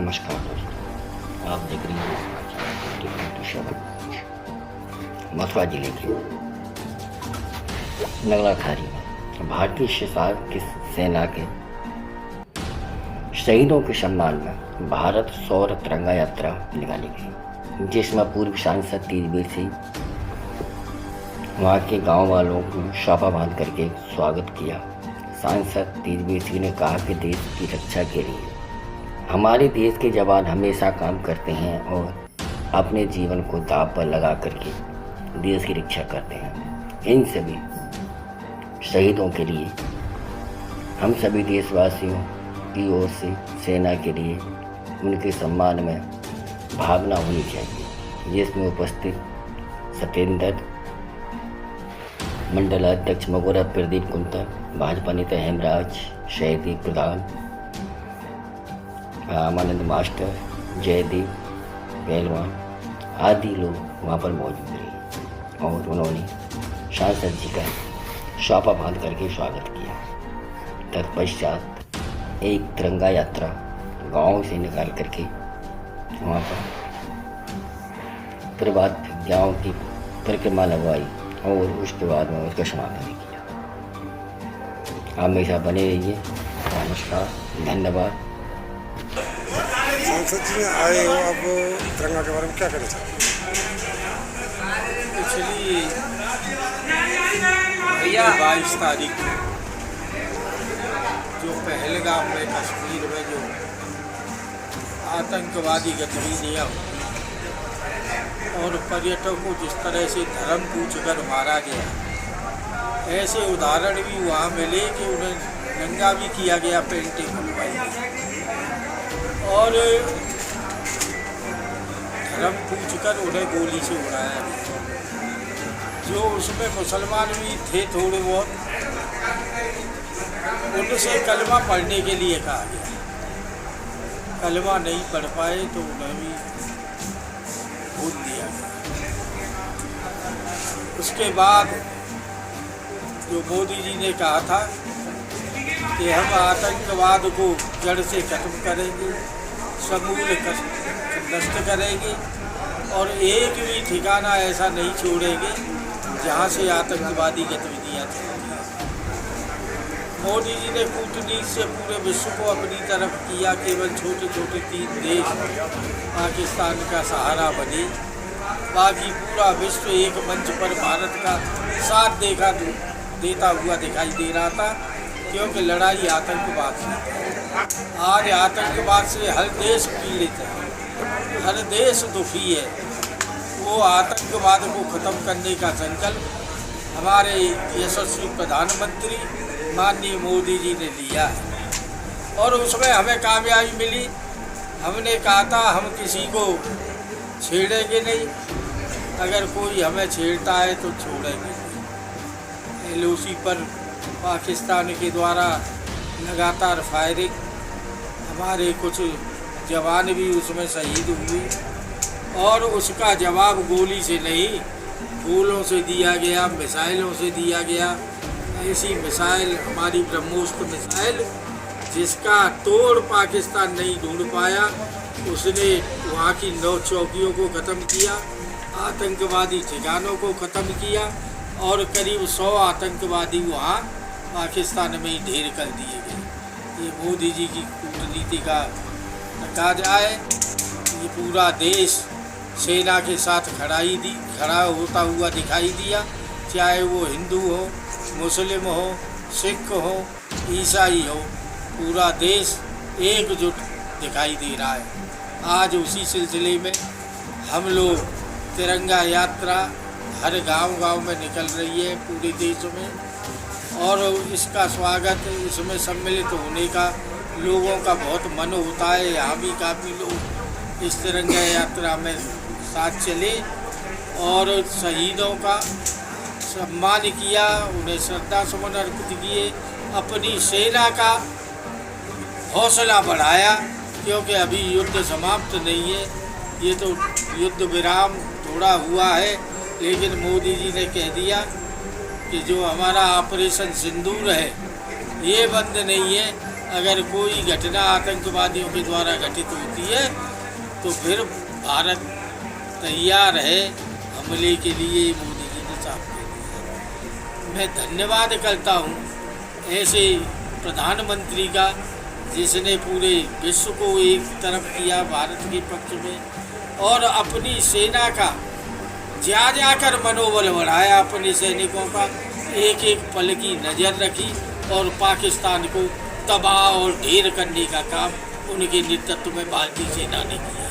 नमस्कार दोस्तों, आप देख रहे हैं मथुरा जिले के नगला खारी में भारतीय सेना के शहीदों के सम्मान में भारत सौर तिरंगा यात्रा निकाली गई, जिसमें पूर्व सांसद तीजवीर सिंह वहाँ के गांव वालों को शोभा बांध करके स्वागत किया। सांसद तीजवीर सिंह ने कहा कि देश की रक्षा के लिए हमारे देश के जवान हमेशा काम करते हैं और अपने जीवन को दांव पर लगा करके देश की रक्षा करते हैं। इन सभी शहीदों के लिए हम सभी देशवासियों की ओर से सेना के लिए उनके सम्मान में भावना होनी चाहिए, जिसमें उपस्थित सत्येंद्र मंडलाध्यक्ष मगोरा प्रदीप कुंतर, भाजपा नेता हेमराज, शहदी प्रधान, रामानंद मास्टर, जयदीप पहलवान आदि लोग वहाँ पर मौजूद रहे और उन्होंने सांसद जी का शोभा बांध करके स्वागत किया। तत्पश्चात एक तिरंगा यात्रा गांव से निकाल करके वहाँ पर प्रभात गांव की परिक्रमा लगवाई और उसके बाद में उसका समापन किया। हमेशा बने रहिए। नमस्कार, धन्यवाद। सांसद जी आए हो, अब तिरंगा के बारे में क्या कहना चाहते पिछली 22 तारीख को जो पहलगाम में कश्मीर में जो आतंकवादी गतिविधियाँ और पर्यटकों को जिस तरह से धर्म पूछ कर मारा गया, ऐसे उदाहरण भी वहाँ मिले कि उन्हें नंगा भी किया गया, पेंटिंग बनवाई और धर्म पूछ कर उन्हें गोली से उड़ाया गया। जो उसमें मुसलमान भी थे थोड़े बहुत, उनसे कलमा पढ़ने के लिए कहा गया। कलमा नहीं पढ़ पाए तो उन्हें भी भूल दिया गया। उसके बाद जो मोदी जी ने कहा था कि हम आतंकवाद को जड़ से खत्म करेंगे, समूल नष्ट करेंगे और एक भी ठिकाना ऐसा नहीं छोड़ेंगे जहाँ से आतंकवादी गतिविधियाँ चलती हैं। मोदी जी ने कूटनीति से पूरे विश्व को अपनी तरफ किया। केवल छोटे छोटे 3 देश पाकिस्तान का सहारा बने, बाकी पूरा विश्व एक मंच पर भारत का साथ देता हुआ दिखाई दे रहा था, क्योंकि लड़ाई आतंकवाद से। आज आतंकवाद से हर देश पीड़ित है, हर देश दुखी है। वो आतंकवाद को ख़त्म करने का संकल्प हमारे यशस्वी प्रधानमंत्री माननीय मोदी जी ने लिया है और उसमें हमें कामयाबी मिली। हमने कहा था हम किसी को छेड़ेंगे नहीं, अगर कोई हमें छेड़ता है तो छोड़ेंगे नहीं। LOC पर पाकिस्तान के द्वारा लगातार फायरिंग, हमारे कुछ जवान भी उसमें शहीद हुए और उसका जवाब गोली से नहीं, फूलों से दिया गया, मिसाइलों से दिया गया। ऐसी मिसाइल हमारी ब्रह्मोस्त्र मिसाइल जिसका तोड़ पाकिस्तान नहीं ढूंढ पाया, उसने वहाँ की 9 चौकियों को ख़त्म किया, आतंकवादी ठिकानों को ख़त्म किया और करीब 100 आतंकवादी वहाँ पाकिस्तान में ही ढेर कर दिए गए। ये मोदी जी की कूटनीति का कहा जाए। ये पूरा देश सेना के साथ खड़ा होता हुआ दिखाई दिया, चाहे वो हिंदू हो, मुस्लिम हो, सिख हो, ईसाई हो, पूरा देश एकजुट दिखाई दे रहा है। आज उसी सिलसिले में हम लोग तिरंगा यात्रा हर गांव में निकल रही है पूरे देश में और इसका स्वागत, इसमें सम्मिलित होने का लोगों का बहुत मन होता है। यहाँ भी काफ़ी लोग इस तिरंगा यात्रा में साथ चले और शहीदों का सम्मान किया, उन्हें श्रद्धा सुमन अर्पित किए, अपनी सेना का हौसला बढ़ाया, क्योंकि अभी युद्ध समाप्त नहीं है। ये तो युद्ध विराम थोड़ा हुआ है, लेकिन मोदी जी ने कह दिया कि जो हमारा ऑपरेशन सिंदूर है ये बंद नहीं है, अगर कोई घटना आतंकवादियों के द्वारा घटित होती है तो फिर भारत तैयार है हमले के लिए, मोदी जी ने साफ कर दिया। मैं धन्यवाद करता हूँ ऐसे प्रधानमंत्री का जिसने पूरे विश्व को एक तरफ किया भारत के पक्ष में और अपनी सेना का जा जाकर मनोबल बढ़ाया, अपने सैनिकों का एक एक पल की नज़र रखी और पाकिस्तान को तबाह और ढेर करने का काम उनके नेतृत्व में भारतीय सेना ने किया।